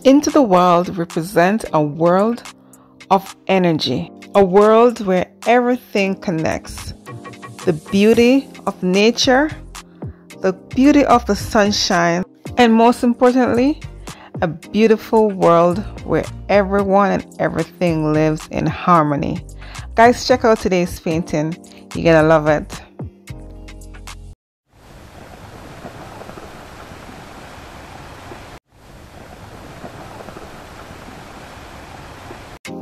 Into the world represent a world of energy, a world where everything connects. The beauty of nature, the beauty of the sunshine, and most importantly, a beautiful world where everyone and everything lives in harmony. Guys, check out today's painting. You're gonna love it.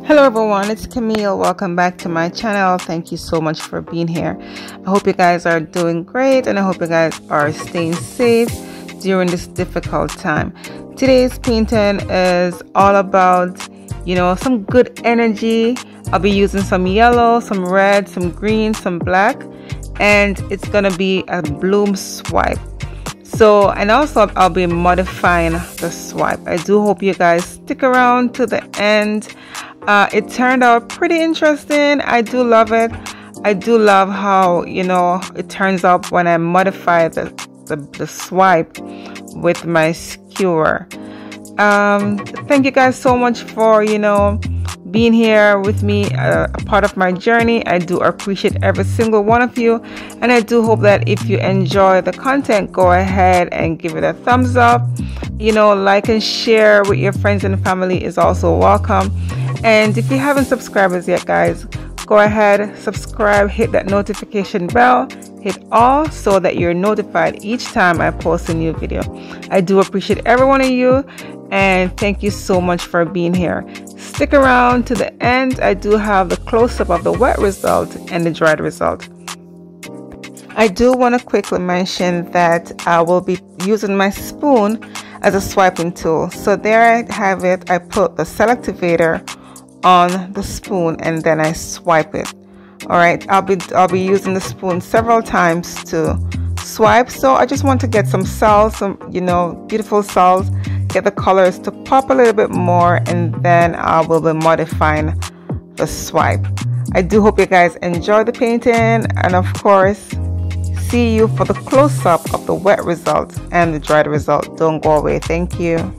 Hello everyone, it's Camille. Welcome back to my channel. Thank you so much for being here. I hope you guys are doing great and I hope you guys are staying safe during this difficult time. Today's painting is all about, some good energy. I'll be using some yellow, some red, some green, some black, and it's gonna be a bloom swipe. So, and also I'll be modifying the swipe. I do hope you guys stick around to the end. It turned out pretty interesting. I do love it. I do love how, it turns out when I modify the swipe with my skewer. Thank you guys so much for, being here with me, a part of my journey. I do appreciate every single one of you, and I do hope that if you enjoy the content, go ahead and give it a thumbs up. Like and share with your friends and family is also welcome. And if you haven't subscribed as yet, guys, go ahead, subscribe, hit that notification bell, hit all so that you're notified each time I post a new video. I do appreciate every one of you, and thank you so much for being here. Stick around to the end. I do have the close-up of the wet result and the dried result. I do want to quickly mention that I will be using my spoon as a swiping tool. So there I have it. I put the selectivator on the spoon and then I swipe it. All right, I'll be using the spoon several times to swipe. So I just want to get some cells, some beautiful cells, get the colors to pop a little bit more, and then I will be modifying the swipe. I do hope you guys enjoy the painting, and of course see you for the close-up of the wet result and the dried result. Don't go away. Thank you.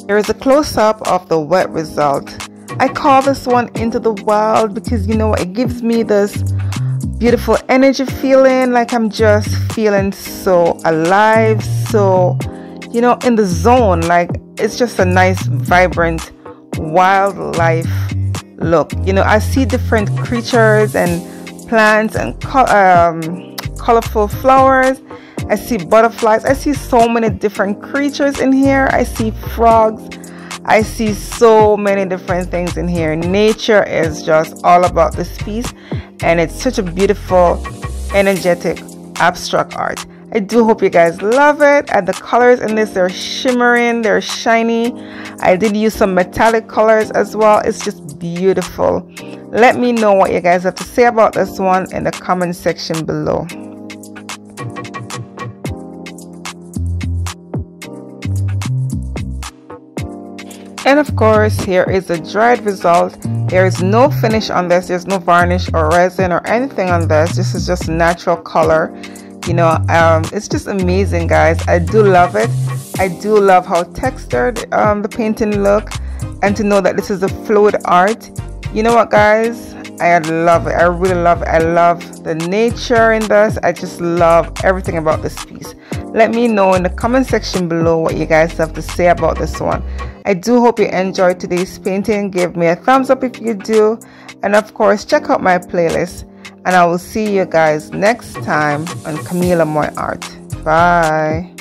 Here is a close-up of the wet result. I call this one Into the Wild because, you know, it gives me this beautiful energy feeling, like I'm just feeling so alive, so, you know, in the zone. Like, it's just a nice, vibrant wildlife look. You know, I see different creatures and plants and colorful flowers. I see butterflies. I see so many different creatures in here. I see frogs. I see so many different things in here. Nature is just all about this piece, and it's such a beautiful, energetic, abstract art. I do hope you guys love it. And the colors in this, they're shimmering, they're shiny. I did use some metallic colors as well. It's just beautiful. Let me know what you guys have to say about this one in the comment section below. And of course, here is the dried result. There is no finish on this. There's no varnish or resin or anything on this. This is just natural color. You know, it's just amazing, guys. I do love it. I do love how textured the painting look, and to know that this is a fluid art. You know what, guys? I love it. I really love it. I love the nature in this. I just love everything about this piece. Let me know in the comment section below what you guys have to say about this one. I do hope you enjoyed today's painting. Give me a thumbs up if you do, and of course check out my playlist, and I will see you guys next time on Camila Moy Art. Bye.